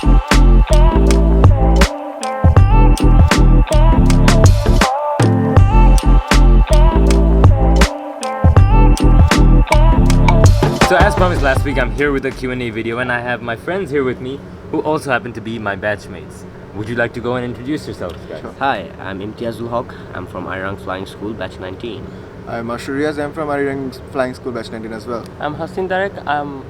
So as promised last week, I'm here with a Q&A video and I have my friends here with me who also happen to be my batchmates. Would you like to go and introduce yourselves, guys? Sure. Hi, I'm Imtiazul Haq. I'm from Arirang Flying School, batch 19. I'm Ashuriaz. I'm from Arirang Flying School, batch 19 as well. I'm Hastin Tarek. I'm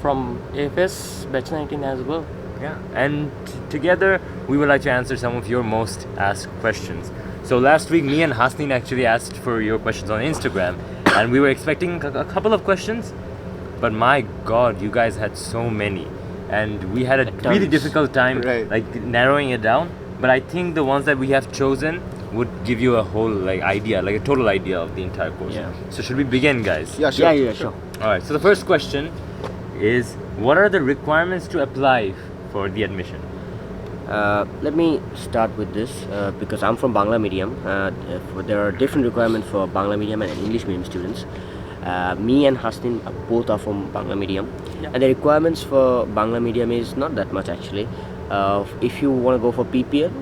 from AFS, batch 19 as well. Yeah, and together we would like to answer some of your most asked questions. So last week, me and Hastin actually asked for your questions on Instagram, and we were expecting a couple of questions, but my God, you guys had so many, and we had a really difficult time narrowing it down. But I think the ones that we have chosen would give you a whole idea, a total idea of the entire course. Yeah. So should we begin, guys? Yeah, sure. Yeah, sure. All right. So the first question is, what are the requirements to apply for the admission? Let me start with this because I'm from Bangla medium. There are different requirements for Bangla medium and English medium students. Me and Hastin both are from Bangla medium, and the requirements for Bangla medium is not that much actually. If you want to go for PPL,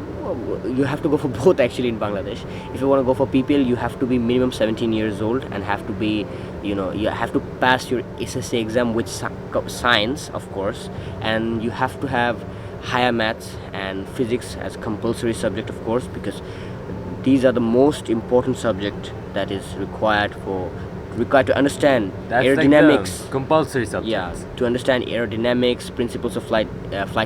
you have to go for both actually in Bangladesh. If you want to go for PPL, you have to be minimum 17 years old and have to be, you have to pass your SSC exam with science, of course, and you have to have higher maths and physics as compulsory subject, of course, because these are the most important subject that is required to understand aerodynamics. Like compulsory subjects. Yeah, to understand aerodynamics, principles of flight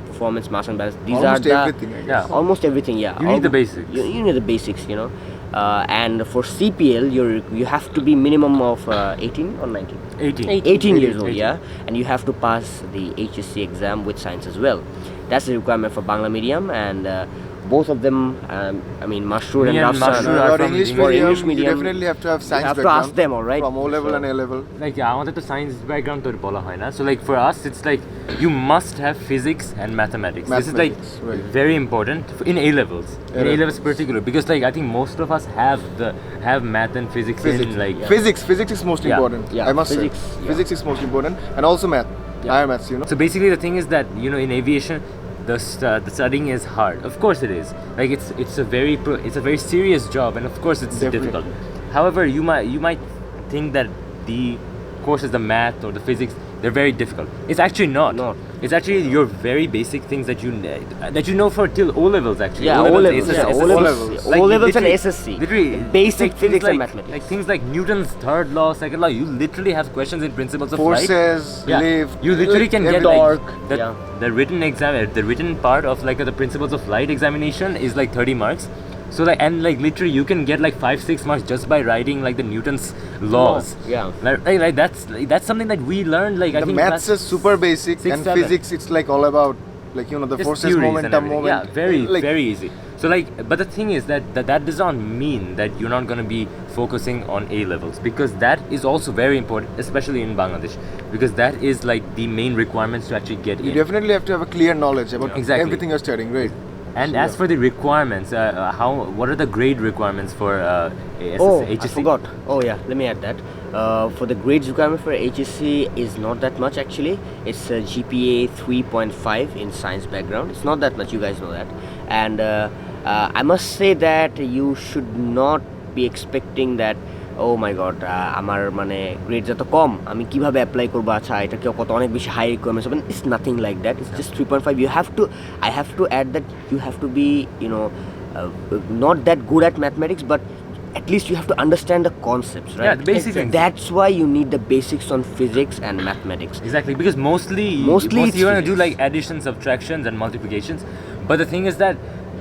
performance, mass and balance. These Almost are everything, I guess. almost everything. Yeah, You need the basics. You need the basics, and for CPL, you have to be minimum of 18 or 19. 18 years old, 18. yeah, and you have to pass the HSC exam with science as well. That's the requirement for Bangla medium, and both of them, Mashoor and Rafsaan For English medium, medium. you definitely have to have science You have to background. ask them, all right? From O level and A level. আমাদের তো science background তো বলা হয় না. So for us, it's you must have physics and mathematics. This is very important in A levels. In A levels particular, because I think most of us have math and physics. Physics is most important. Yeah, I must physics, say. Physics is most important, and also math. Higher maths, So basically, the thing is that in aviation, the studying is hard. Of course, it is. It's a very serious job, and of course, it's difficult. However, you might think that the courses, the math or the physics, they're very difficult. It's actually not. It's actually your very basic things that you know for till O levels actually. Yeah, O levels. O levels and SSC. Literally, basic physics and mathematics. Things like Newton's third law, second law. You literally have questions in principles of flight. Forces, lift. You literally can get torque. The written exam, the written part of the principles of flight examination is 30 marks. So literally you can get 5-6 marks just by writing the Newton's laws. That's something that we learned I think maths is super basic, and 6-7. physics it's all about the Just forces, theories momentum, and everything. moment. Yeah, very easy. So but the thing is that does not mean that you're not going to be focusing on A levels, because that is also very important, especially in Bangladesh, because that is the main requirements to actually get in. You definitely have to have a clear knowledge about everything you're studying, right? And as for the requirements, what are the grade requirements for HSC? I forgot. Oh yeah, let me add that. For the grades requirement for HSC is not that much actually. It's a GPA 3.5 in science background. It's not that much, you guys know that. And I must say that you should not be expecting that, oh my god, আমার grades এত কম, আমি কিভাবে apply করব, আচ্ছা এটা কি কত অনেক বেশি হাই রিকোয়ারমেন্টস হবে। It's nothing like that. It's just 3.5. I have to add that you have to be not that good at mathematics, but at least you have to understand the concepts, right? Yeah, the basic things. That's why you need the basics on physics and mathematics. Exactly, because mostly you're going to do addition, subtractions and multiplications, but the thing is that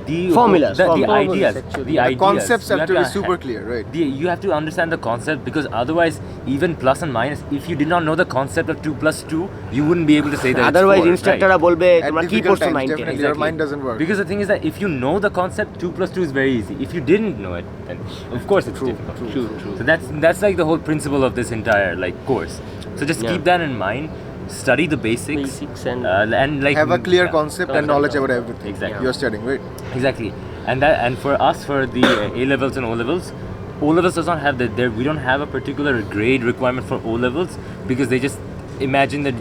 the formulas, the ideas, the concepts have to be super clear, right? You have to understand the concept, because otherwise, even plus and minus, if you did not know the concept of 2 plus 2, you wouldn't be able to say that. Otherwise, it's 4, instructorরা বলবে তোমরা কি পড়ছো 9 10. Definitely, your mind doesn't work. Because the thing is that if you know the concept, 2 plus 2 is very easy. If you didn't know it, then of course it's difficult. True. So that's the whole principle of this entire course. So just keep that in mind. Study the basics and have a clear concept and knowledge about everything you're studying, right? Exactly. And for us, for the A levels and O levels does not have that. We don't have a particular grade requirement for O levels, because they just imagine that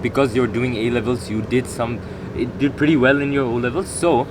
because you're doing A levels, you did pretty well in your O levels. So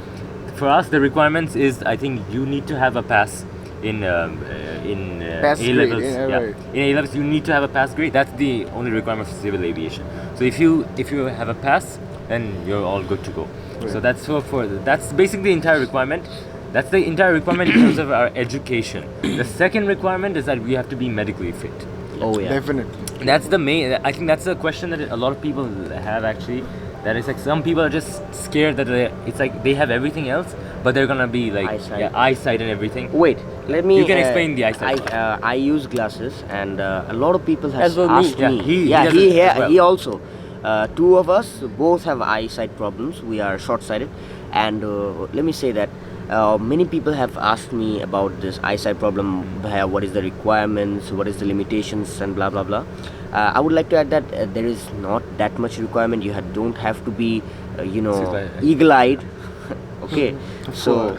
for us, the requirements is, I think you need to have a pass in Pass A grade, levels. yeah, right. In A levels, you need to have a pass grade. That's the only requirement for civil aviation. So if you have a pass, then you're all good to go. Right. So that's basically the entire requirement. That's the entire requirement in terms of our education. The second requirement is that we have to be medically fit. Oh yeah. Definitely. That's the main. I think that's a question that a lot of people have actually. That is like some people are just scared that it's like they have everything else, but they're gonna be like eyesight and everything. Wait, let me. You can explain the eyesight. I use glasses, and a lot of people have As well me. asked me. Yeah, he does it as well. He also. Two of us both have eyesight problems. We are short-sighted, and let me say that many people have asked me about this eyesight problem. What is the requirements? What is the limitations? And blah blah blah. I would like to add that there is not that much requirement. You don't have to be, eagle-eyed. Okay, so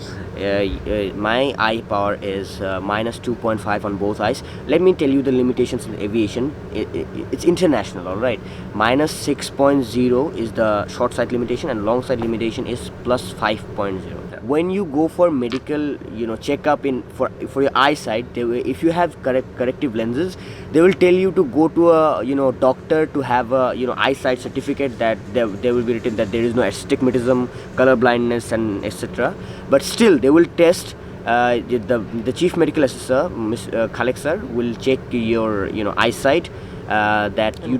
my eye power is minus 2.5 on both eyes. Let me tell you the limitations in aviation. It's international, all right. Minus 6.0 is the short sight limitation, and long sight limitation is plus 5.0. When you go for medical, checkup for your eyesight, if you have corrective lenses, they will tell you to go to a doctor to have a eyesight certificate that there will be written that there is no astigmatism, color blindness, and etc. But still, they will test. The chief medical assessor, Ms. Khalek sir, will check your eyesight. That you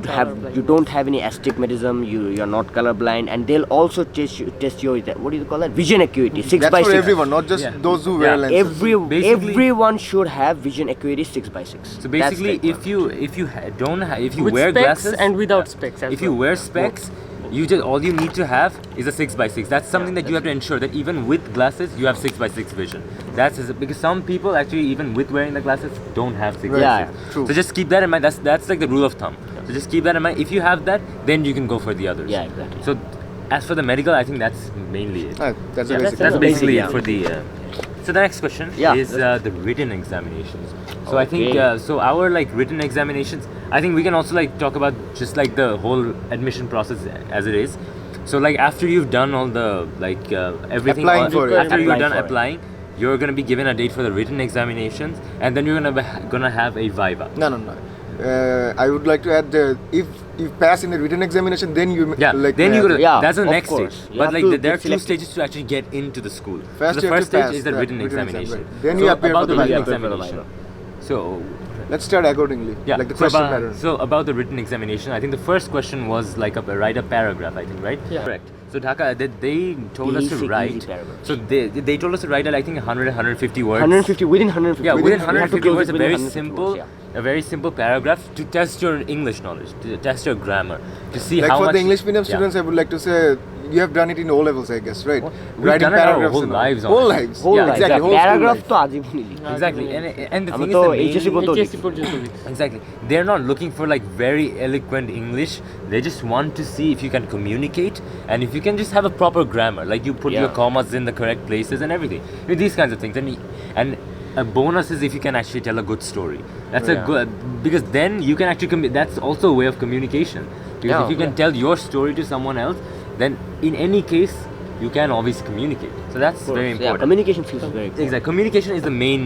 don't have any astigmatism, you're not colorblind, and they'll also test your what do you call that, vision acuity 6 That's by 6. for everyone, not just those who wear lenses. Everyone should have vision acuity 6 by 6. So basically, if you With wear specs glasses and without specs as if you well. wear specs, all you need to have is a 6 by 6. That's something that you have to ensure that even with glasses you have 6 by 6 vision. Because some people actually even with wearing the glasses don't have 6 by 6. Yeah, true. So just keep that in mind. That's like the rule of thumb. So just keep that in mind. If you have that, then you can go for the others. Yeah, exactly. So as for the medical, I think that's mainly it. That's Yeah, a basic. That's basically yeah. it for the. So the next question is the written examinations. So I think so our written examinations. I think we can also talk about just the whole admission process as it is. So after you've done all the everything, Applying for it. after you're done Applying for it. applying, you're gonna be given a date for the written examinations, and then you're gonna have a viva. No. I would like to add if you pass in the written examination, then you Then you gotta. That's the of next course. stage. You But have to there are get two selected. stages to actually get into the school. First So the you have first to stage pass is the the written written exam, examination. right. Then So you appear about for the written viva. examination. So Let's start accordingly. yeah, Like the so question about, pattern. so about the written examination, I think the first question was write a paragraph, I think, right? Yeah. Correct. So Dhaka, they told us to Basic, write. easy paragraphs. So they told us to write I think 150 words. 150 within 150. Yeah, within we have to 150 close words, it a within very 150 simple, words, yeah. a very simple paragraph to test your English knowledge, to test your grammar, to see Like how for much. the English medium yeah. students, I would like to say you have done it in O levels, I guess, right? We've done it our whole and all. lives, Whole honestly. lives. Whole Yeah, life. exactly. Whole school Paragraph life. to আজীবনী লিখি। Exactly, and the আমি thing তো is, HSC the main, পর্যন্ত HSC লিখি। পর্যন্ত লিখি। exactly, they're not looking for very eloquent English. They just want to see if you can communicate and if you can just have a proper grammar, you put your Yeah. commas in the correct places and everything. These kinds of things, and a bonus is if you can actually tell a good story. That's a Yeah. good, because then you can actually that's also a way of communication. Because Yeah. if you can tell your story to someone else, then in any case you can always communicate. So that's very Yeah, important. communication skills is very important. Exactly, communication is the main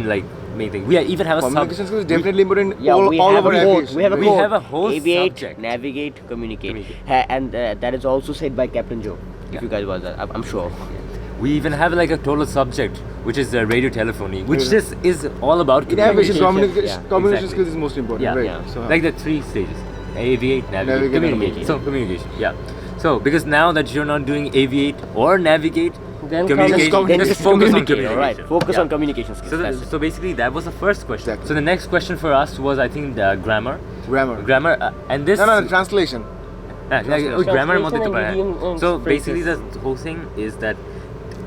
main thing. We even have a Communication skills is definitely important in Yeah, we all have over a code. aviation. We have a We code. have a whole Aviate, subject. navigate, communicate. Communicate. And that is also said by Captain Joe. If you guys watch that, I'm sure. We even have a total subject, which is radio telephony, which just is all about In aviation, communication. communication exactly. skills is most important, Yeah, right? yeah. So, Like the three stages: aviate, navigate, Navigate, communicate. So communication, yeah. So because now that you're not doing aviate or navigate, Then communicate, Then just just focus on communicate, communication. alright. Focus Yeah. on communication skills. So, that's it. so basically, that was the first question. Exactly. So the next question for us was, I think, the grammar. grammar. And this. No, translation. Grammar Translation and idiom and So phrases. basically the whole thing is that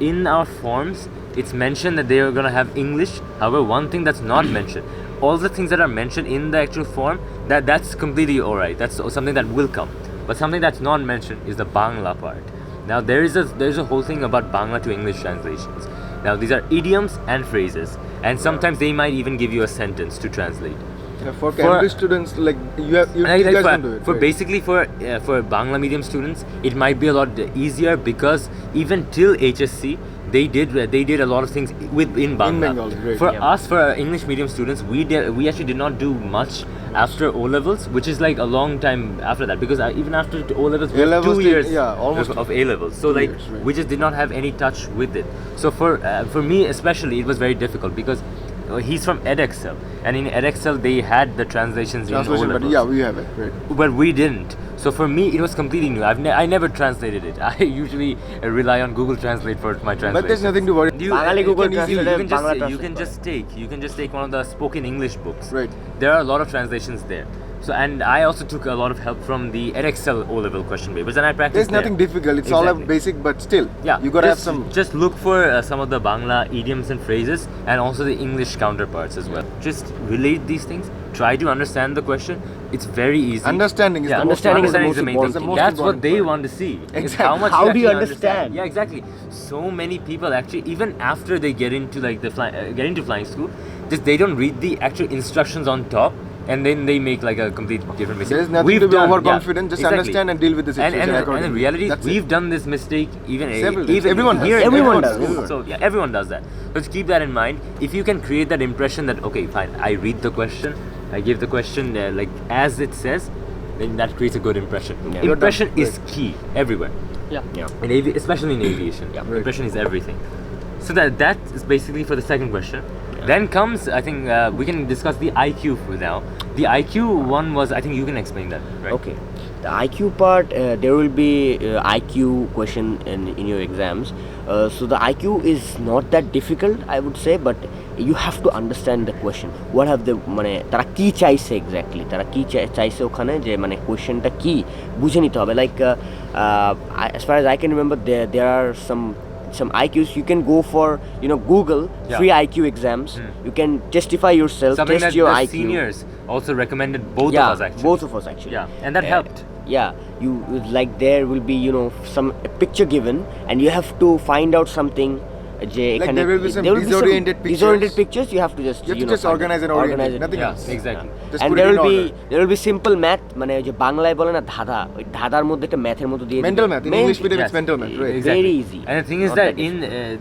in our forms it's mentioned that they are going to have English. However, one thing that's not mentioned, all the things that are mentioned in the actual form, that's completely alright. That's something that will come. But something that's not mentioned is the Bangla part. Now there's a whole thing about Bangla to English translations. Now these are idioms and phrases, and sometimes they might even give you a sentence to translate. For Cambridge students, like you guys can do it. For right? basically for Bangla medium students, it might be a lot easier because even till HSC, they did a lot of things in Bangla. In Bengali, right. For Yeah. us, for English medium students, we actually did not do much after O levels, which is like a long time after that, because even after O levels, we have A-levels 2 did- years yeah, almost of A levels. So like years, right. we just did not have any touch with it. So for me especially, it was very difficult because he's from edXL, and in edXL they had the translations in O Translation, but levels. yeah, we have it. Right. But we didn't. So for me, it was completely new. I never translated it. I usually rely on Google Translate for my translation. But there's nothing to worry. Bangali Google Translate, Bangla you can just take one of the spoken English books. Right. There are a lot of translations there. So and I also took a lot of help from the edXL O-level question papers, and I practiced. There's nothing there. difficult. It's all Exactly. a basic, but still, Yeah, you gotta have just, some. Just look for some of the Bangla idioms and phrases, and also the English counterparts as well. Just relate these things. Try to understand the question. It's very easy. Understanding is the most understanding is the understanding most the main important thing. thing. That's what important they part. want to see. is Exactly. How much How do you actually understand? Yeah, exactly. So many people actually, even after they get into like get into flying school, just they don't read the actual instructions on top, and then they make like a complete different mistake. There is nothing We've to be done- overconfident. yeah, Just exactly. understand and deal with the situation And the accordingly. reality That's is, it. we've done this mistake even Several times. even Everyone here. does. Everyone does. does. So yeah, everyone does that. Let's keep that in mind. If you can create that impression that okay, fine, I read the question, I give the question like as it says, then that creates a good impression. Yeah. Impression You're is key everywhere. Yeah. Yeah. Especially in aviation. Yeah. Right. Impression is everything. So that is basically for the second question. Then comes, I think we can discuss the IQ for now. The IQ one was, I think you can explain that, right? Okay. The IQ part, there will be IQ question in your exams. So the IQ is not that difficult, I would say, but you have to understand the question. What have the মানে তারা কি চাইছে exactly? তারা কি চাইছে ওখানে যে মানে কোয়েশ্চেনটা কি বুঝে নিতে হবে. Like as far as I can remember, there are some IQs you can go for, Google Yeah. free IQ exams. You can justify yourself, Something test that your the IQ. seniors also recommended both Yeah, of us actually. both of us actually. Yeah, and that helped. Yeah, you like there will be some a picture given, and you have to find out something. Like there will be some disoriented pictures. You have to just You have to just find organize it. and orient it. it. Nothing Yeah, else. exactly. Just And put there it in will be order. simple math, মানে যে বাংলায় বলে না ধাঁধা, ওই ধাঁধার মধ্যে একটা ম্যাথের মতো দিয়ে Mental math. In English medium, Yes. it's mental math, right? Exactly. Very easy. And the thing is Not that that in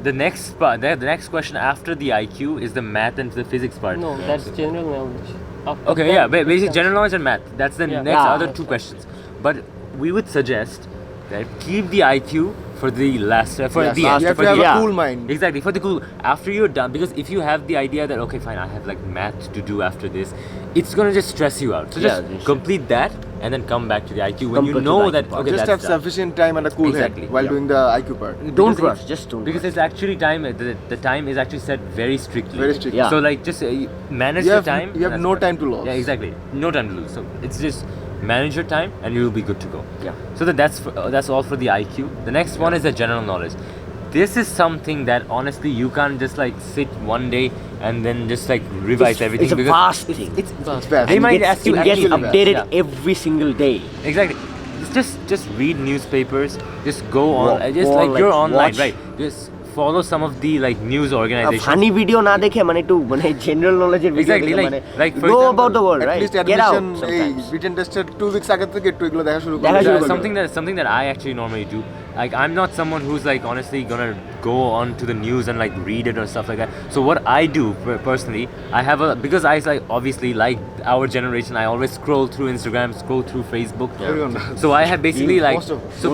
the next part, the next question after the IQ is the math and the physics part. No, that's general knowledge. After Okay, that, yeah, basic general knowledge and math. That's the Yeah. next Yeah. other two questions. But we would suggest that keep the IQ for the last for Yes, the you end. have for to have the- a cool mind. Exactly, for the cool. After you're done, because if you have the idea that okay, fine, I have like math to do after this, it's gonna just stress you out. So just Yeah, they should. complete that and then come back to the IQ when you Come to know the that IQ part. okay, Just that's have done. sufficient time and a cool Exactly, head while yeah. doing the IQ part. Don't Because rush, it's- just don't Because rush. it's actually time. The time is actually set very strictly. Very strict. Yeah. So like just manage You the have- time. you have and no that's time to lose. Yeah, exactly. No time to lose. So it's just manage your time and you will be good to go. Yeah. So that's all for the IQ. The next one is the general knowledge. This is something that honestly you can't just like sit one day and then just like revise everything. It's a because fast thing. It's fast. They And might it ask you gets actually- updated Yeah. every single day. Exactly. Just read newspapers. Just go on. Just Go like on, you're like, online, watch. right? Just follow some of the like news organizations. Funny video না দেখে মানে একটু মানে general নলেজের video Exactly, দেখে like- মানে like for know example, about the world, At right? least Get out admission, এই sometimes. written test 2 weeks আগে থেকে একটু এগুলো দেখা শুরু দেখা করবে। শুরু Yeah, করবে। something that I actually normally do. Like I'm not someone who's like honestly gonna go on to the news and like read it or stuff like that. So what I do personally, I have because I like obviously like our generation, I always scroll through Instagram, scroll through Facebook. Everyone does. So I have basically like Most of us. so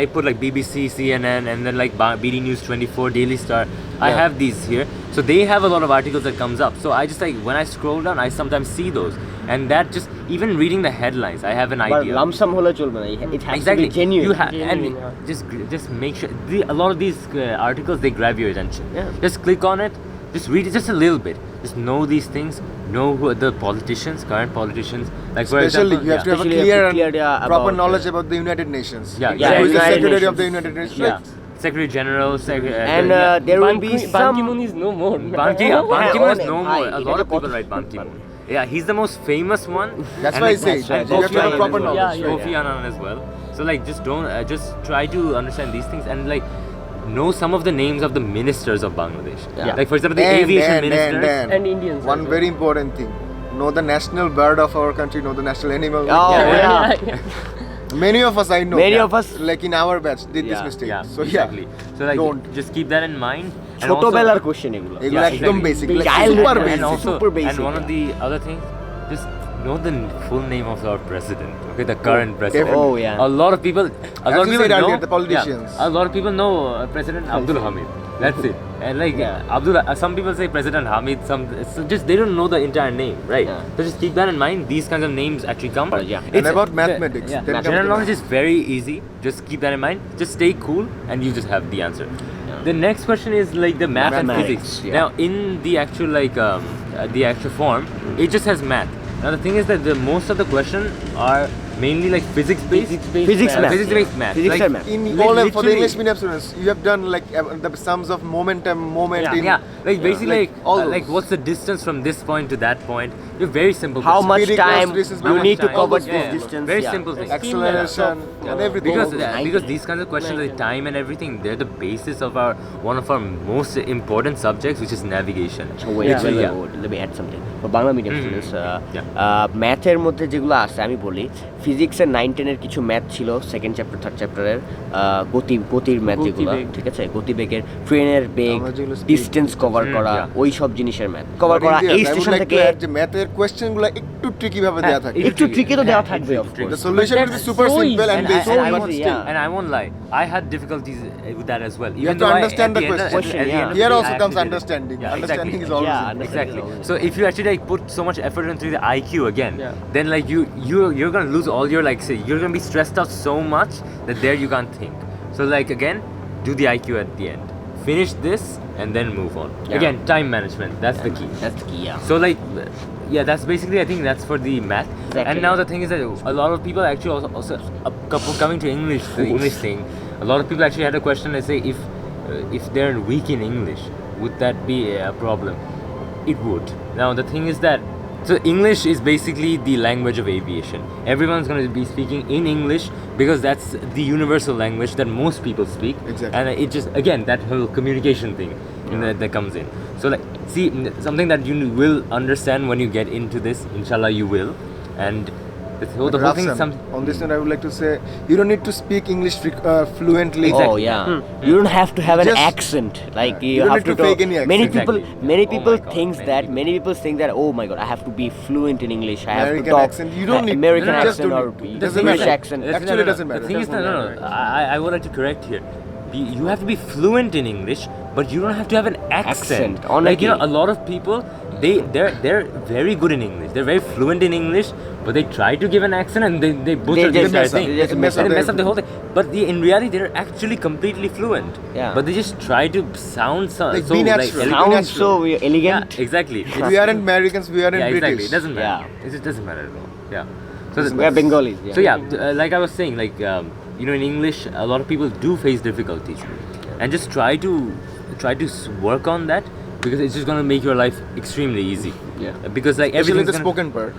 I put like BBC, CNN, and then like BD News 24, Daily Star. I Yeah. have these here. So they have a lot of articles that comes up. So I just like when I scroll down, I sometimes see those, and that just even reading the headlines, I have an But idea. Lump sum হলে চলবে না, it has Exactly. to be genuine. You have and Genuine, yeah. just make sure a lot of these articles they grab your attention. Yeah. Just click on it. Just read it just a little bit. Just know these things. Know who are the politicians, current politicians. Like for Especially, example, you have to have a Especially you have to clear clear, and proper about, knowledge about the United Nations. Yeah, Who is the United Secretary of the Nations. United Nations? yeah, Right? Secretary General, and there will be Ban some Ki-moon is no more. Ban Ki-moon is no Hi, more. A এটা lot তো of people কত write Ban Ki-moon. Yeah, he's the most famous one. That's and why I like- say That's right. you have to have Kofi a proper Annan as well. knowledge. Yeah, right? Kofi Annan as well. So like just don't just try to understand these things and like know some of the names of the ministers of Bangladesh. Yeah. Like for example, the And- aviation and- ministers. and- And Indians. One as well. very important thing. know the national bird of our country, know the national animal. Oh, Yeah. yeah. Many of us I know. Many of us- like in our batch did this Yeah. mistake. Yeah, So exactly. yeah, So like, don't. just keep that in mind. And ছোটবেলার also- question এগুলো এগুলো Yeah, একদম exactly. basic, like Childhood super and basic. And also, super basic, and one of yeah. the other things, just know the full name of our president. Okay, the current president. Oh, yeah. A lot of people, a lot As of you people said know. earlier, the politicians. Yeah, a lot of people know President Abdul Hamid. That's it. And like Abdul, some people say President Hamid. Some so just they don't know the entire name, right? Yeah. So just keep that in mind. These kinds of names actually come. Yeah. And about mathematics, Yeah. then comes General the knowledge math. is very easy. Just keep that in mind. Just stay cool, and you just have the answer. The next question is like the math and Mathematics, physics. yeah. Now, in the actual the actual form, it just has math. Now the thing is that the most of the question are mainly like physics based. Physics math. Physics-based math. Physics Like- and math. In Like all for the literally- English medium students, you have done like the sums of momentum, moment in Yeah, like basically like all like those. what's the distance from this point to that point? You're very simple. How questions. much Speed time equals distance, you how need much to time. cover All this those distance? Very yeah. simple things. acceleration and everything. Because all those. because these kinds of questions, like time and everything, they're the basis of our one of our most important subjects, which is navigation. So wait, Yeah. wait, Yeah. wait, let me add something. For Bangla medium students, Yeah. ম্যাথের মধ্যে যেগুলো আছে আমি বলি ফিজিক্সের 9-10-এর কিছু math ছিল second chapter third চ্যাপ্টারের গতির ম্যাথ যেগুলো গতিবেগ। ঠিক আছে গতিবেগের ট্রেনের বেগ আমরা যেগুলো speed ডিস্টেন্স কভার করা yeah. ওই সব জিনিসের ম্যাথ কভার But করা Indians, এই I would স্টেশন like থেকে to add যে ম্যাথের কোয়েশ্চেনগুলো একটু ট্রিকি ভাবে দেয়া থাকে। একটু ট্রিকি তো দেওয়া Yeah, থাকবে it's of tricky. The course. solution will be that's super so simple easy. and And basic, I- but easy, still. yeah. And I won't lie, I had difficulties with that as well. You have to understand the question, yeah. Here also comes understanding. Yeah, Understanding exactly. is always Yeah, important. Exactly. Always. So if you actually like put so much effort into the IQ again, Yeah. then like you're gonna lose all your like say you're gonna be stressed out so much that there you can't think. So like again, do the IQ at the end. Finish this and then move on. Yeah. Again, time management. That's the key. That's the key, yeah. So like, yeah, that's basically I think that's for the math. Exactly. And now the thing is that a lot of people actually also coming to English, the English thing. A lot of people actually had a question. They say if they're weak in English, would that be a problem? It would. Now the thing is that so English is basically the language of aviation. Everyone's going to be speaking in English because that's the universal language that most people speak. Exactly. And it just again that whole communication thing that comes in. So like see something that you will understand when you get into this. Inshallah, you will. And the whole thing is Rafsaan, something. on this note, I would like to say you don't need to speak English fluently. Oh yeah, you don't have to have an Just- accent. Like You you don't have need to talk- fake any accent. Many people, Exactly. many Oh my people God, thinks many that. people. Many people think that. Oh my God, I have to be fluent in English. I have American to talk accent. You don't need American you just accent don't or need- The doesn't thing is British matter. accent. Actually, it doesn't matter. The thing is, Doesn't no. matter. I would like to correct here. You have to be fluent in English, but you don't have to have an accent. Accent, Like honestly. a lot of people, they're very good in English. They're very fluent in English, but they try to give an accent and they butcher They the just entire mess up. thing. They just mess And up they mess up the whole everything. thing. But in reality, they're actually completely fluent. Yeah. But they just try to sound so, Like, so be like natural. elegant. Sounds natural. so elegant. Yeah, exactly. We aren't Americans. We aren't Yeah, British. exactly. It doesn't matter. Yeah. It just doesn't matter at all. Yeah. So Doesn't We are Bengalis. Yeah. so yeah, like I was saying, like you know, in English, a lot of people do face difficulties, and just try to work on that because it's just gonna make your life extremely easy. Yeah. Because like Especially everything's the gonna, spoken part.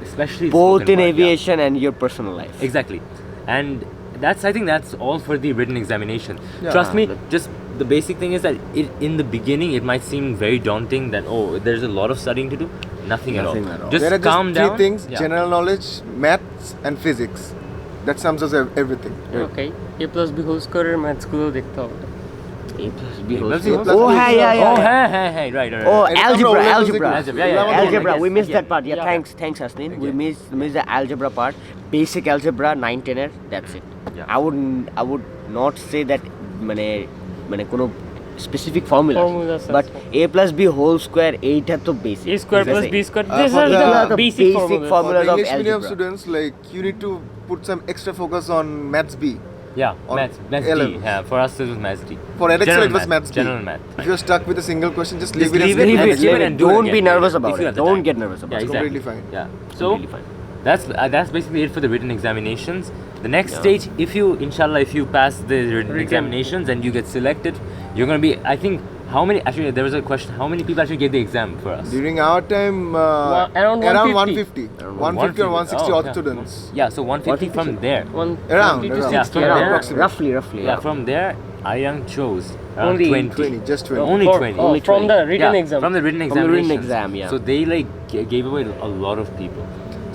especially the Both spoken in part, yeah. aviation and your personal life. Exactly, and I think that's all for the written examination. Yeah. Trust me, just the basic thing is that in the beginning it might seem very daunting that there's a lot of studying to do. Nothing at Nothing all. at all. Just There are calm just down. three things: Yeah. general knowledge, maths, and physics. That sums us everything. Okay, A+B whole square ম্যাথসগুলো দেখতে হবে। A plus B A whole plus B square. whole Oh, square. yeah. Oh, hey, right. Oh, And algebra, আমরা algebra. O-levels Algebra, yeah, দেখি। Algebra, we Yes, missed yeah. that part. Yeah, Yeah. thanks Hasnin. We Okay. missed the algebra part. Basic algebra 9-10 that's it. Yeah. I would not say that মানে কোনো specific formula. Formulas But আছে। A plus B whole square এইটা তো basic. A square plus B square. These for are the the basic formulas. For formulas the of English medium algebra. students, like you need to put some extra focus on maths B. Yeah, On maths D. A-levels. Yeah, for us it was maths D. For Edexcel, General it was maths B. General math. If you're stuck with a single question, just leave Just it. leave and it. skip Leave it and do it Don't be again. nervous If about you it. have the Don't time. get nervous about Yeah, it. exactly. completely fine. Yeah. So Completely fine. that's basically it for the written examinations. The next stage, if you pass the written examinations and you get selected, you're gonna be. I think how many? Actually, there was a question. How many people actually gave the exam for us? During our time, Around around 150. 150 or 160 Oh, odd yeah. students. Yeah, so 150 from there. Around, 50 to around. 60. Yeah, Around, there- roughly. Yeah, from there, Arirang chose around Only 20. 20, just 20. Only For- 20. oh, Only from 20. the written Yeah, exam. From the written From the written examinations. exam, yeah. So they like gave away a lot of people.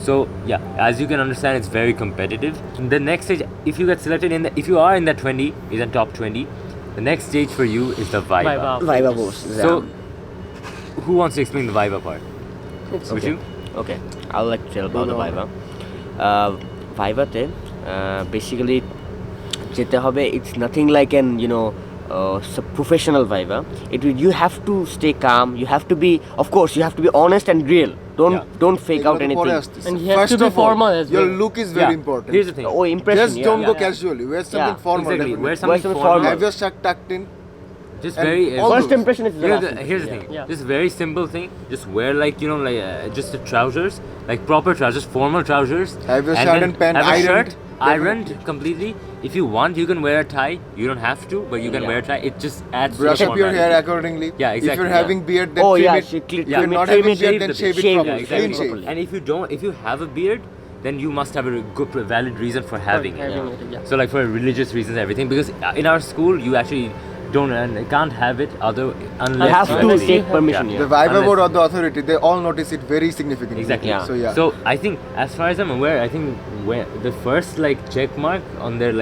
So yeah, as you can understand, it's very competitive. The next stage, if you get selected if you are in that 20, is in top 20, the next stage for you is the Viva. Viva Voce exam. So who wants to explain the Viva part? It's Would okay. you? Okay, I'll like to tell about the No. Viva. Viva-te, basically, যেতে হবে, it's nothing like an, professional Viva. You have to stay calm. You have to be, of course, you have to be honest and real. Don't fake out এগুলো তো পরে anything. আসতেছে। And you have First to be of all, formal as your well. look is very Yeah. important. Here's the thing. Oh, impression. Just yeah. don't go Yeah. casually. Wear something Yeah, formal. Exactly. definitely. Wear Wear something something formal. formal. Have your shirt tucked in. Just And very. all First those. impression is the last Here's the impression, thing. Yeah. Just very simple thing. Just wear just the trousers, like proper trousers, formal trousers. Have your shirt then and pant have a ironed. shirt ironed completely. If you want, you can wear a tie. You don't have to, but you can Yeah. wear a tie. It just adds. to Brush the up your hair formality. accordingly. Yeah, If exactly, you're yeah. having beard, then Oh trim yeah, it. clean If you're Yeah. not trim having it, beard, shave then the shave it beard. properly. Yeah, Clean exactly. shave. Properly. And if you have a beard, then you must have a good, valid reason for having it. having it, yeah. So like for religious reasons, everything. Because in our school, you actually can't have it unless You have to actually- take permission. Yeah. The Viva Unless- board or the authority, they all notice it very significantly. Exactly. Yeah. So yeah. So I think, as far as I'm aware, I think the first check mark on their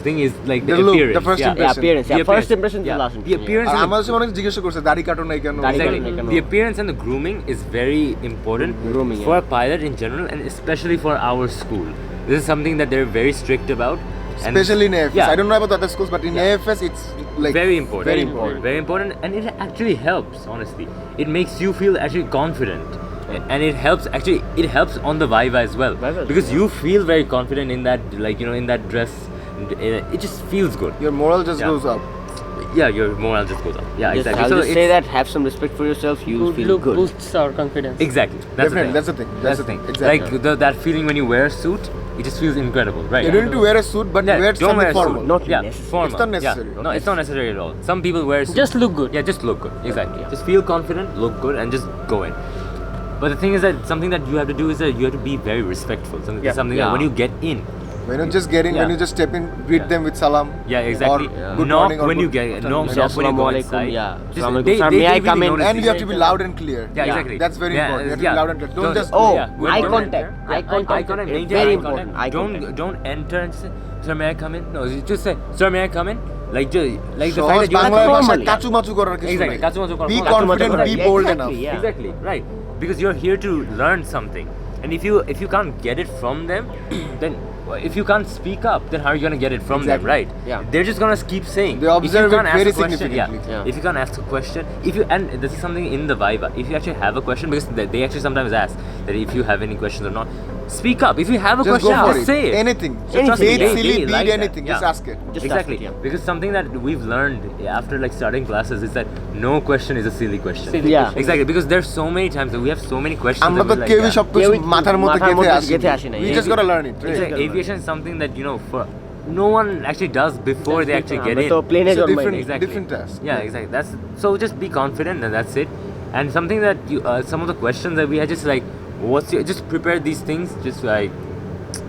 thing is like the The look, appearance. the first yeah. Yeah, appearance. The Yeah, first impression is yeah. the last The impression. appearance R and আমার সাথে অনেক জিজ্ঞাসা করছে দাড়ি কাটো নাই কেন? দাড়ি Exactly. কাটো নাই কেন? The appearance and the grooming is very important Grooming, for yeah. a pilot in general, and especially for our school. This is something that they're very strict about. And Especially in AFS. Yeah. I don't know about other schools, but in AFS it's like very important. Very important. Very important, and it actually helps. Honestly, it makes you feel actually confident, and it helps on the Viva as well, Viva as because well. you feel very confident in that in that dress. It just feels good. Your moral just Yeah. goes up. Yeah, your morale just goes up. Yeah, Just- exactly. I'll So just say it's- that, have some respect for yourself, you Good feel look good. boosts our confidence. Exactly. That's Definitely, the that's the thing. That's the thing. Exactly. Like that feeling when you wear a suit, it just feels incredible, right? You don't need to wear a suit, but Yeah, wear don't something wear a formal. suit. Not Yeah, necessary. formal. It's not necessary. Yeah. No, it's not necessary at all. Some people wear suits. Just look good. Yeah, just look good. Exactly. Yeah. Just feel confident, look good, and just go in. But the thing is that something that you have to do is that you have to be very respectful. Something Yeah. that when you get in, When you just get in, when Yeah. you just step in, greet Yeah. them with salam. yeah, exactly. Or good Knock morning or when you good get knock when you Assalamu go alaikum, inside. yeah. Just- Assalamu alaikum, sir, may I really come in? notice And you have these to be things. loud and clear. Yeah, exactly. That's very Yeah, important. You have to yeah. be loud and clear. Don't just Oh, Yeah, when eye you contact. enter- Eye contact. Eye contact. Maintain Very eye important. contact. Eye contact. Don't enter and say, "Sir, may I come in?" No, you just say, "Sir, may I come in?" Like the fact সহজ that you have Bangla to- ভাষায় formally. কাচুমাচু করার কিছু Exactly, নাই। কাচুমাচু করার Be কোনো- confident, be Exactly, bold yeah. enough. Exactly, right. Because you're here to learn something, and if you can't get it from them, then if you can't speak up, then how are you gonna get it from Exactly. them, right? Yeah. They're just gonna keep saying. They observe if you can't it ask very a question, significantly. Yeah. If you can't ask a question, and this is something in the Viva. If you actually have a question, because they actually sometimes ask that if you have any questions or not, speak up. If you have a Just question, go for just it. say it. Anything. Anything, Be it yeah. silly, They be like it that, anything. Just yeah. ask it. Just Exactly, ask it, yeah. because something that we've learned after starting classes is that no question is a silly question. Silly Yeah. question. Exactly, because there's so many times that we have so many questions. আমরা that তো we're like, কেউই yeah. সবকিছু কেউই মাথার মধ্যে মাথার মধ্যে গেঁথে গেঁথে আসি আসি না। We just gotta learn it. It's like right? aviation is something that for no one actually does before they actually get আমরা in. তো প্লেনে It's a জন্মাই different- নাই। Exactly. different task. Yeah, exactly. So just be confident and that's it. And something that some of the questions that we had just just prepare these things, just like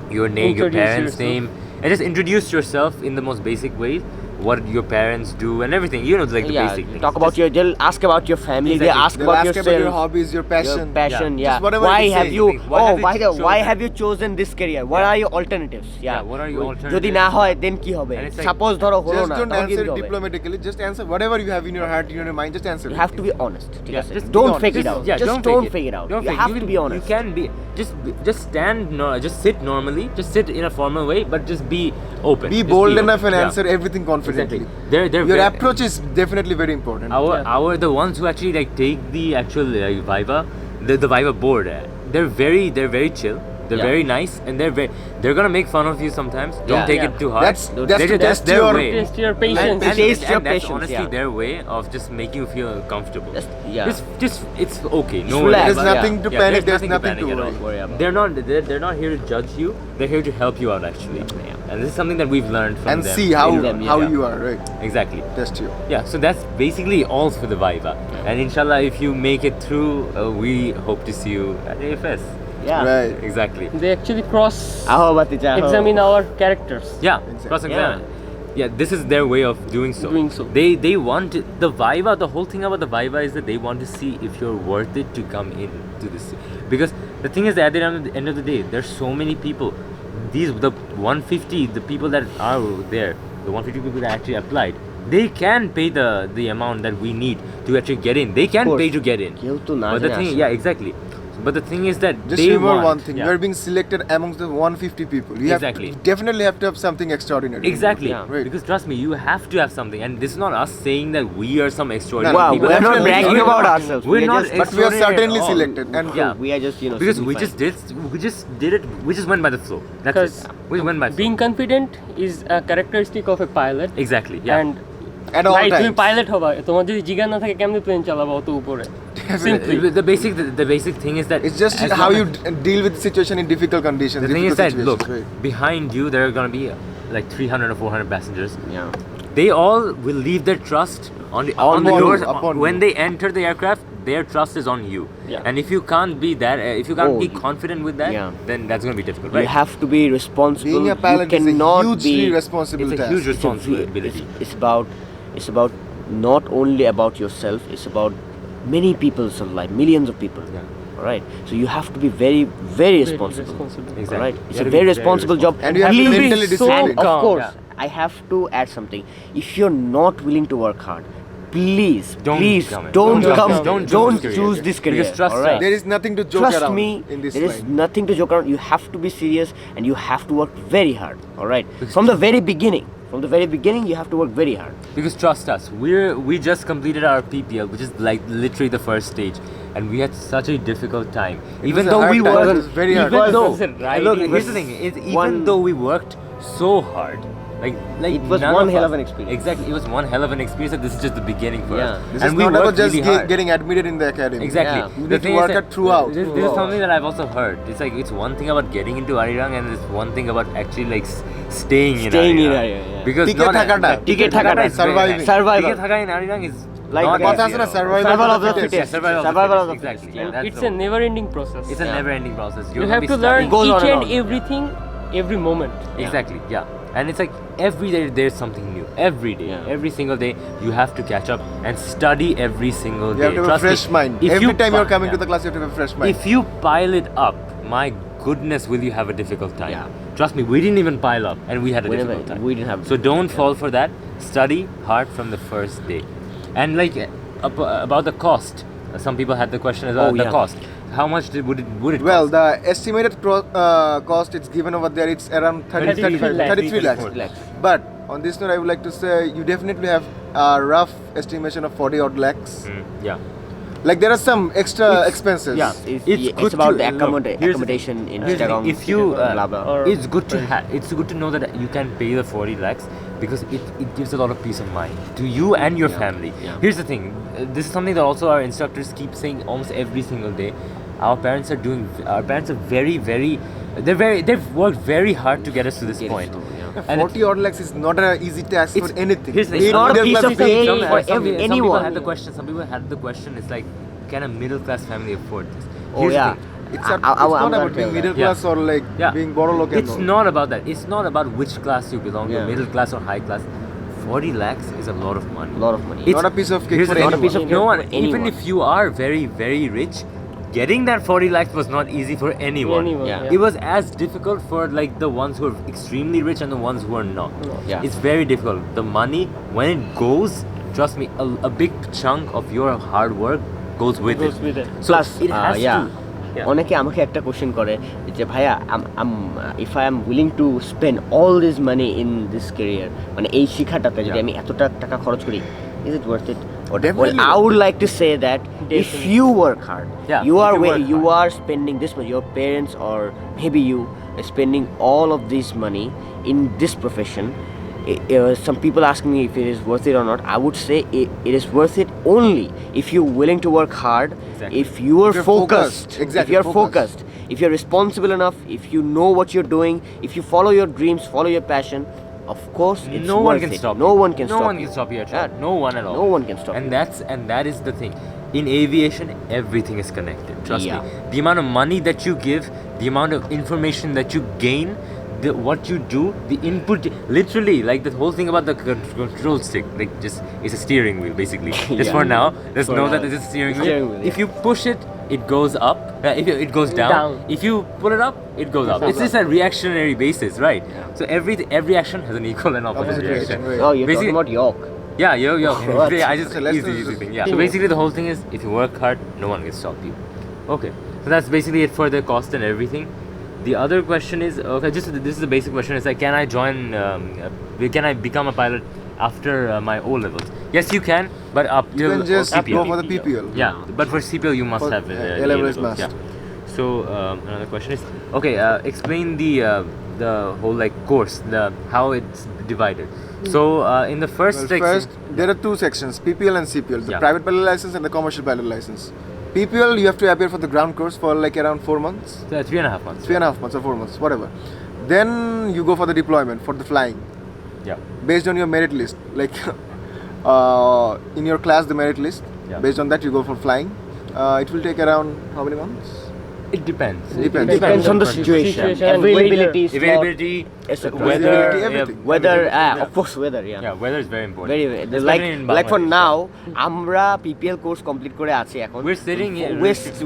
your name, your Introduce parents' yourself. name, and just introduce yourself in the most basic ways. What your parents do and everything. You know, like the Yeah, basic things. talk about Just- they'll ask about your family, they Exactly. ask They'll about ask yourself. about your hobbies, your passion. Your passion, Yeah. yeah. Just whatever Why you have say. you? Why have you by the why chosen? have you chosen this career? What Yeah. are your alternatives? Yeah. Yeah, what are your alternatives? যদি না হয় then কি হবে? And it's like- Suppose ধরো হলো Just না, don't তখন কি answer it হবে? diplomatically. Just answer whatever you have in your heart, in your mind. Just answer You it. have to be honest. ঠিক Yeah, আছে? just Don't be fake it honest. out. Yeah, Just don't don't fake fake it out. Don't You fake have it. to be honest. You can be just stand just sit normally, just sit in a formal way, but just be open. Be Just bold open. enough and Yeah. answer everything confidently. Exactly. They're Your very- approach is definitely very important. the ones who actually take the actual Viva, the Viva board. They're very chill. They're Yeah. very nice, and they're gonna make fun of you sometimes. Don't Yeah. take Yeah. it too hard. That's They're to just test their your way. Test your patience. And Taste your that's patience, honestly yeah. their way of just making you feel comfortable. Yeah. Just it's okay. No Just worries. relax, There's nothing to panic. There's There's nothing to panic at all. worry about. They're not here to judge you. They're here to help you out actually. And this is something that we've learned from And them. see how Yeah. you are, right? Exactly. Test you. Yeah, so that's basically all for the Viva. And inshallah, if you make it through, we hope to see you at AFS. Yeah. Right. Exactly. They actually cross Aho Batija, aho. examine our characters. Yeah, Exactly. cross-examine. Yeah, this is their way of doing so. Doing so. They want the Viva. The whole thing about the Viva is that they want to see if you're worth it to come in to this. Because the thing is that at the end of the day, there's so many people. The 150, the people that are there, the 150 people that actually applied, they can pay the amount that we need to actually get in. They can course. pay to get in. কেউ তো না But the জানে thing, আসলে। yeah, exactly. But the thing is that Just they remember want, one thing: yeah. you are being selected amongst the 150 people. You Exactly. you definitely have to have something extraordinary. Exactly. Yeah. Right. Because trust me, you have to have something. And this is not us saying that we are some extraordinary No, Wow, people. we're not definitely bragging not. about ourselves. We're We are not just- But we are extraordinary certainly at all. selected, and Yeah. We are just, Because we signifying. just did it. We just went by the flow. That's Because it. We went by flow. Being confident is a characteristic of a pilot. Exactly. Yeah. And at all ভাই তুমি times. Pilot হবা তোমার যদি জিজ্ঞাসা না থাকে কেমনে plane চালাবা অত উপরে Simply. The basic thing is that It's just as how long you as- deal with the situation in difficult conditions. The thing is difficult that look, situations, right? behind you there are gonna be like 300 or 400 passengers. Yeah. They all will leave their trust on the Upon the you, doors upon when you. they enter the aircraft. Their trust is on you. Yeah. And if you can't be that, if you can't Oh, be confident with that, yeah. then that's gonna be difficult, You right? have to be responsible. Being a pilot you is a cannot hugely be responsible It's a task. huge it's a ve- responsibility. it's about not only about yourself, it's about many people's life, millions of people. Yeah. All right, so you have to be very very responsible. Exactly. All right, You it's have a to be very very responsible job, And you have to be Please, mentally so disciplined. of calm, course, yeah. I have to add something. If you're not willing to work hard, please come in. don't Don't come choose this career. choose this career. Because trust all right? us. There is nothing to joke Trust around me, in this there is line. nothing to joke around. You have to be serious and you have to work very hard. All right, from the very beginning. From the very beginning, you have to work very hard. Because trust us, we just completed our PPL, which is like literally the first stage, and we had such a difficult time. Even was a though hard we time. worked, It was very hard. even though, It was a look, riding. here's the thing: even One- though we worked so hard, like It was none one hell us- of an experience. Exactly, it was one hell of an experience, and this is just the beginning for Yeah. us. This and is we not worked about just really hard. getting admitted in the academy. Exactly. Yeah. You The need to thing is work that- it throughout. This is something that I've also heard. It's like it's one thing about getting into Arirang, and it's one thing about actually like staying in Staying in Arirang. Arirang, yeah. Because Ticket not থাকাটা, ticket থাকাটা is very surviving. hard. Survival. Ticket থাকা in Arirang is Like not কথা easy আছে না, at all. survival Survival of of the the fittest. fittest. Survival of the Survival of fittest, the exactly. fittest, Yeah, that's It's the a never ending process. It's a Yeah. never-ending process. You You're have gonna to be learn studying- goes on each and and on. everything every moment. Exactly, yeah. And it's like every day there's something new. Every day, Yeah. every single day, you have to catch up and study every single You day. have to have a Trust me, fresh mind. if Every you time you're pi- coming to yeah. the class, you have to have a fresh mind. If you pile it up, my goodness, will you have a difficult time? Yeah. Trust me, we didn't even pile up, and we had a We never- difficult time. we didn't have- So don't fall for that. Study hard from the first day, and like about the cost. Some people had the question about Oh, the yeah. cost. How much would it Well, cost? the estimated cost it's given over there, it's around 33 lakhs. Lakhs. But on this note, I would like to say you definitely have a rough estimation of 40 odd lakhs. Yeah. Like there are some extra expenses. Yeah, It's it's good about to- the look, here's the accommodation in Here's the thing, Instagram. if you blah blah. or- it's good to it's good to know that you can pay the 40 lakhs because it gives a lot of peace of mind to you and your Yeah, family. yeah. Here's the thing, this is something that also our instructors keep saying almost every single day. Our parents are they've worked very hard to get us to this Get us point. to, yeah. And 40 odd lakhs is not an easy task for anything. Here's the Be thing, it not a middle piece class, of be it- cake for some anyone. people had the question. Some people had the question. It's like, can a middle class family afford this? Oh Here's the yeah. thing, It's, I- it's I'm not gonna about being tell middle that. class or like Yeah. being borderlock and It's all. not about that. It's not about which class you belong to, Yeah. middle class or high class. 40 lakhs is a lot of money. A lot of money. It's Not a piece of cake here's for the thing, Not a piece of no cake one, for even anyone. if you are very, very rich, getting that 40 lakhs was not easy for anyone. Anyone, Yeah. yeah. It was as difficult for like the ones who are extremely rich and the ones who are not. Yeah. It's very difficult. The money, when it goes, trust me, a big chunk of your hard work goes with Goes it. with it. So Plus, it has yeah. to. Yeah. অনেকে আমাকে একটা question করে যে ভাইয়া if I am willing to spend all this money in this career মানে এই শিক্ষাটাতে যদি Yeah. আমি এতটা টাকা খরচ করি is it worth it? Well, Definitely. I would like to say that if Definitely. you work hard, Yeah, you if are you work you hard. are spending this money, your parents or maybe you are spending all of this money in this profession. Some people ask me if it is worth it or not. I would say it is worth it only if you're willing to work hard, Exactly. if you are If you're focused. focused, Exactly, if you're focused. focused. if you're responsible enough, if you know what you're doing, if you follow your dreams, follow your passion, of course it's No one worth can it. stop No you. one can No stop one you. can stop you at all. Yeah. No one at all. No one can stop and you. that is the thing. In aviation, everything is connected. Trust Yeah. me. The amount of money that you give, the amount of information that you gain, what you do, the input, literally, like the whole thing about the control stick, like just it's a steering wheel basically. Just for now, just For know now. that it's a steering wheel. Steering wheel, If you push it, it goes up. It goes down. Down. If you pull it up, it goes up. It's just a reactionary basis, right? Yeah. So every action has an equal and opposite Opposite reaction. reaction, right. Oh, you're Basically- talking about York. Yeah, yo. What? I just So let's easy just- thing. Yeah. So basically, the whole thing is, if you work hard, no one can stop you. Okay. So that's basically it for the cost and everything. The other question is, okay, this is the basic question. Is like, can I join? Can I become a pilot after my O levels? Yes, you can, but up You till can just CPL. go for the PPL. Yeah, but for CPL you must For have A levels must. Yeah. So another question is, okay, explain the whole like course, how it's divided. So in the first Well, section, first, there are two sections, PPL and CPL, the Yeah. private pilot license and the commercial pilot license. PPL, you have to appear for the ground course for like around 4 months, 3.5 months. 3.5 months or 4 months, whatever. Then you go for the deployment, for the flying, Yeah. based on your merit list. Like in your class, the merit list, Yeah. based on that you go for flying. It will take around how many months? It depends. Depends on the situation. Situation and Availability, slot, Availability, etc. weather, Availability, everything. Weather, Everything. of course, weather, yeah. Yeah, weather is very important. Very Especially like in like for Bangladesh, now আমরা PPL course complete করে আছি এখন We're sitting here.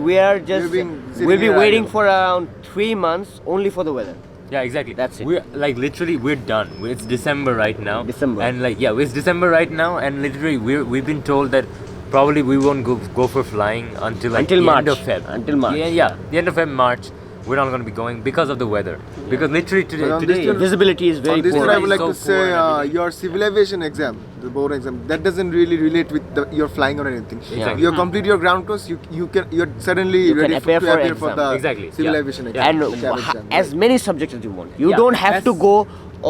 we are just We've been sitting we'll be here waiting idle. for around 3 months only for the weather. Yeah, exactly. That's it. We're like literally we're done. It's December right now. December. And like yeah, it's December right now, and literally we've been told that probably we won't go for flying until like Until the March. end of Feb. Until March. Yeah, the end of Feb, March. We're not going to be going because of the weather. Because literally But on this today year- Visibility is very On this poor. note, I would like So to poor say and everything. your civil aviation exam, the board exam, that doesn't really relate with your flying or anything. Exactly. You complete your ground course, you're suddenly You can ready appear to for appear for exam. the Exactly, civil yeah. aviation Yeah. exam. And the CAB exam, as right. many subjects as you want. You Yeah, don't have to as- go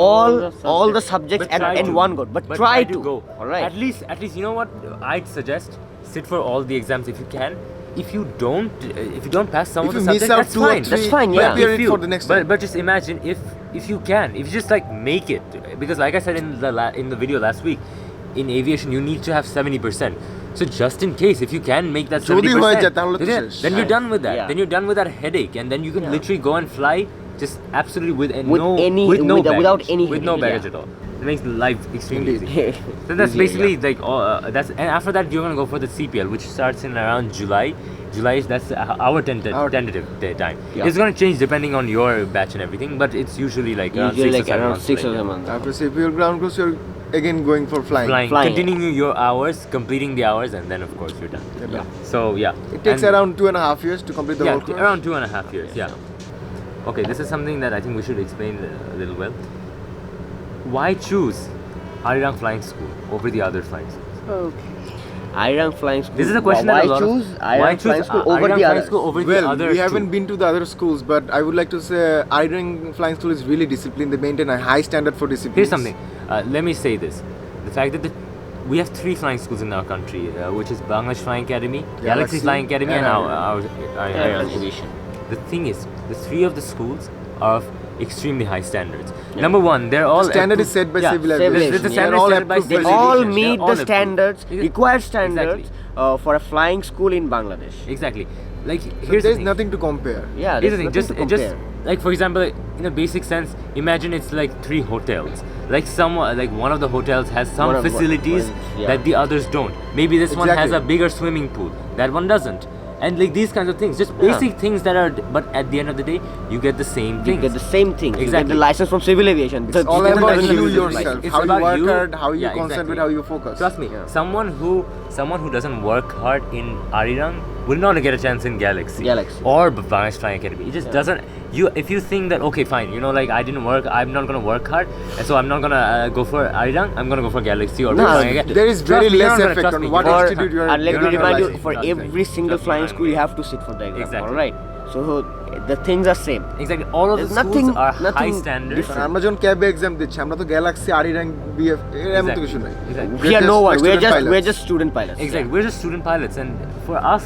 all all the subjects But try in to. one go, but try to go. All right. At least you know what I'd suggest, sit for all the exams if you can. If you don't pass some If of the you miss subjects, out that's 2 or fine. 3, That's fine, but yeah. appear If it you- for the next time. but just imagine if you can, if you just like make it, because like I said in the video last week, in aviation you need to have 70%. So just in case, if you can make that যদি হয়ে যায়, 70%, তাহলে তো then শেষ। then you're done with that. Yeah. Then you're done with that headache, and then you can Yeah. literally go and fly just absolutely with With no without baggage, any with no headache, baggage yeah. at all. It makes life extremely Indeed. easy. So that's Easier, basically like that's, and after that you're gonna go for the CPL, which starts in around July. July is that's our tentative time. Yeah. It's gonna change depending on your batch and everything, but it's usually like around Usually 6 like or 7 around months 6 or later. 7 months. After CPL ground course, you're again going for flying. Flying. Continuing your hours, completing the hours, and then of course you're done. You're done. So yeah, It takes And- around 2.5 years to complete the yeah, whole course. around 2.5 years. Yeah. Okay, this is something that I think we should explain a little well. Why choose Arirang Flying School over the other flying schools? Arirang Flying School. This is a question Why that a lot of- choose why Arirang choose Flying School over Arirang the Flying others? School over the Well, other we haven't two? been to the other schools, but I would like to say Arirang Flying School is really disciplined. They maintain a high standard for discipline. Here's something. Let me say this: the fact that we have 3 flying schools in our country, which is Bangladesh Flying Academy, Galaxy Flying Academy, and our Arirang Aviation. The thing is, the 3 of the schools are of extremely high standards. Number one, they're all The standard is set by yeah, civil civil aviation. It's the Yeah. standard They're all set by approved They by civil all aviation. meet They're all the approved. standards, Exactly. required standards for a flying school in Bangladesh. Exactly. Like So here's the there's thing. nothing to compare. Yeah, Here's there's the thing. nothing to Just compare. like for example, in a basic sense, imagine it's like 3 hotels. Like one of the hotels has some One of- facilities yeah. that the others don't. Maybe this one has Exactly. a bigger swimming pool. That one doesn't. And like these kinds of things, just basic things that are. But at the end of the day, you get the same You things. get the same thing. You get Exactly. the license from civil aviation. It's all the- about the- you the- yourself. It's How you about work you. hard, how you Yeah, concentrate, exactly. how you focus. Trust me, Yeah. someone who doesn't work hard in Arirang will not get a chance in Galaxy. Galaxy. Or Bangladesh Flying Academy. It just doesn't. If you think that okay, fine, like I didn't work, I'm not gonna work hard, and so I'm not gonna go for Arirang. I'm gonna go for Galaxy or No, Flying Academy. there is Trust very me, you're less not gonna effect trust on me. what You're not- institute you're And let you're me not remind you, license. for Trust me. every single Trust me, flying I'm school, you good. have to sit for the exam. Exactly. All right. So the things are same. Exactly. All of the There's schools nothing- are high nothing standards. different. আমরা যখন ক্যাবে exam দিচ্ছি আমরা তো Galaxy Arirang BF এর এমন তো কিছু নাই Exactly. We are no one. We're student just pilots. we're just student pilots. Exactly. We're just student pilots, and for us,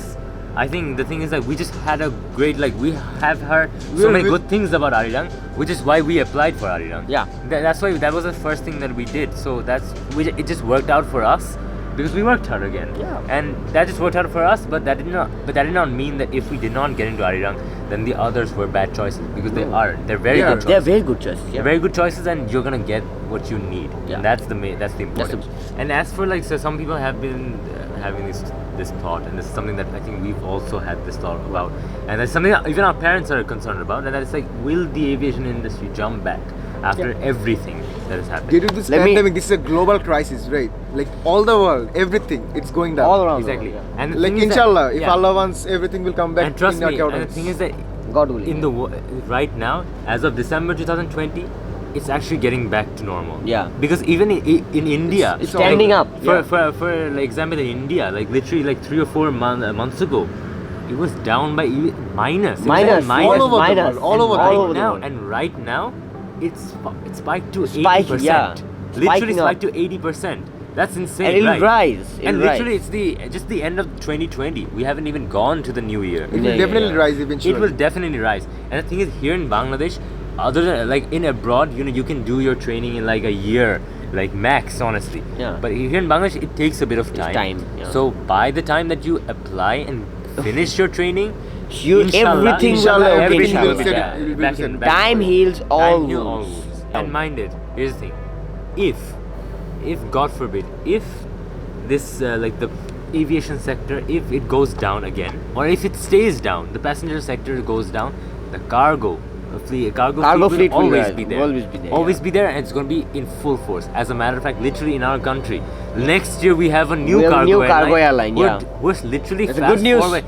I think the thing is that we just had a great, like, we have heard so We're- many we- good things about Arirang, which is why we applied for Arirang. Yeah. That's why that was the first thing that we did. So it just worked out for us because we worked hard again. Yeah. And that just worked out for us, but that did not mean that if we did not get into Arirang, then the others were bad choices, because they are. They're very Yeah, good choices. They're very good choices. Yeah. They're very good choices, and you're gonna get what you need. Yeah. And that's the important. And as for like, so some people have been having this thought, and this is something that I think we've also had this thought about, and that's something that even our parents are concerned about, and that's like, will the aviation industry jump back after everything that has happened? Due to this pandemic, this is a global crisis, right? Like all the world, everything, it's going down. All around. Exactly. The world, And the Like thing is that- inshallah, if yeah. Allah wants, everything will come back And trust in our me, and the accordance. thing is that yeah. God willing. in the right now, as of December 2020, it's actually getting back to normal. Yeah. Because even in India, It's standing all- up. for like, example, in India, like literally like 3 or 4 months ago, it was down by minus. It was Minus. at minus. All over the minus. world, all over the right world. now, and right now, it's spiked to Spike, 80%. yeah. Literally Spiking up. spiked to 80%. That's insane, And it'll right? rise. And It'll literally, rise. it's just the end of 2020. We haven't even gone to the new year. It will Yeah, definitely yeah. rise eventually. It will definitely rise. And the thing is, here in Bangladesh, other than like in abroad, you can do your training in like a year, like max, honestly. Yeah. But here in Bangladesh, it takes a bit of It's time. time, yeah. So by the time that you apply and finish your training, Everything will Inshallah, okay, everything inshallah. will set yeah, it will be back set. in- back Time in- heals all Time heals all wounds. wounds. And mind it, here's the thing: if God forbid, if this like the aviation sector, if it goes down again, or if it stays down, the passenger sector goes down, the cargo fleet Fleet will will always rise, be there. always be there, Always yeah. be there, and it's going to be in full force. As a matter of fact, literally in our country, next year we have a new We have a cargo new airline. cargo airline, We're, yeah. we're literally That's a fast good news. forward.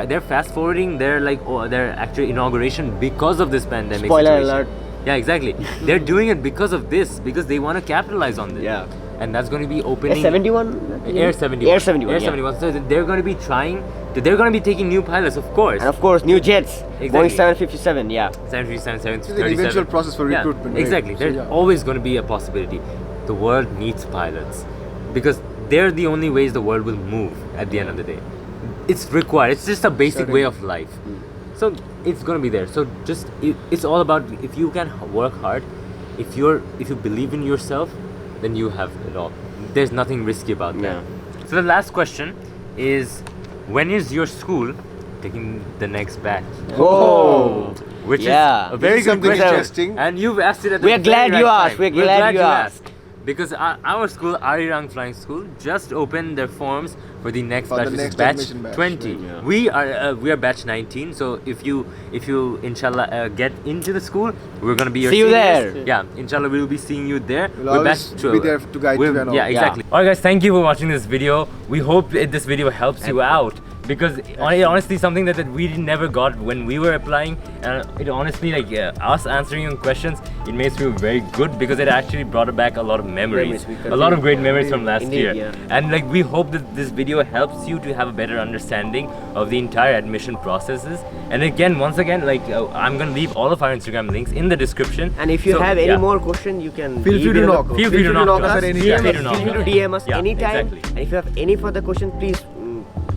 They're fast forwarding their their actual inauguration because of this pandemic. Spoiler situation. alert. Yeah, exactly. They're doing it because of this, because they want to capitalize on this. Yeah. And that's going to be opening S71? Air 71. Air 71. Air yeah. 71. So they're going to be they're going to be taking new pilots, of course. And of course, new jets. Exactly. Boeing 757, yeah. 737, It's an eventual process for Yeah, recruitment, right? exactly. So, There's yeah. always going to be a possibility. The world needs pilots because they're the only ways the world will move at the end of the day. It's required. It's just a basic way of life. So it's going to be there. So just it's all about, if you can work hard, if you believe in yourself, then you have it all. There's nothing risky about that. Yeah. So the last question is, when is your school taking the next batch? Oh. Which Yeah. is a very This is good something question. interesting. And you've asked it at the We are glad very you right asked. time. We're glad you asked. Because our school, Arirang Flying School, just opened their forms for the next For batch, the which is next batch admission batch, 20. yeah. We are batch 19. So if you inshallah get into the school, we're gonna be your See you seniors. there. Yeah, inshallah we'll be seeing you there. We'll always be there to guide you and all. Yeah, exactly. Alright guys, thank you for watching this video. We hope this video helps you out, because honestly something that we never got when we were applying, and it honestly, like us answering your questions, it makes me feel very good, because it actually brought back a lot of memories, Memories, we a lot of great memories from last Indeed, year. yeah. And like we hope that this video helps you to have a better understanding of the entire admission processes. And again, once again, like I'm gonna leave all of our Instagram links in the description. And if you So, have any yeah. more questions, you can Feel free to email knock. us. Feel free to knock us us at any Feel time. free to Feel knock free to us. DM us Yeah, anytime. exactly. And if you have any further questions, please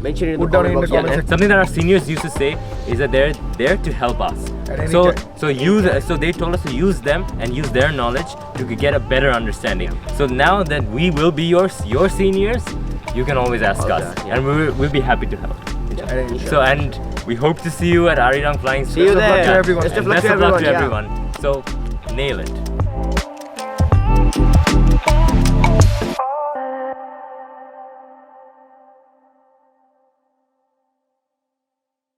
mention it in Put the down comment in the box. comment Yeah. section. Something that our seniors used to say is that they're there to help us. At any So time. so they told us to use them and use their knowledge to get a better understanding. So now that we will be your seniors, you can always ask us, yeah. and we'll be happy to help. And So, and we hope to see you at Arirang Flying School. See you Best of luck there. to everyone. Best of And luck best to of luck everyone. to yeah. everyone. So nail it.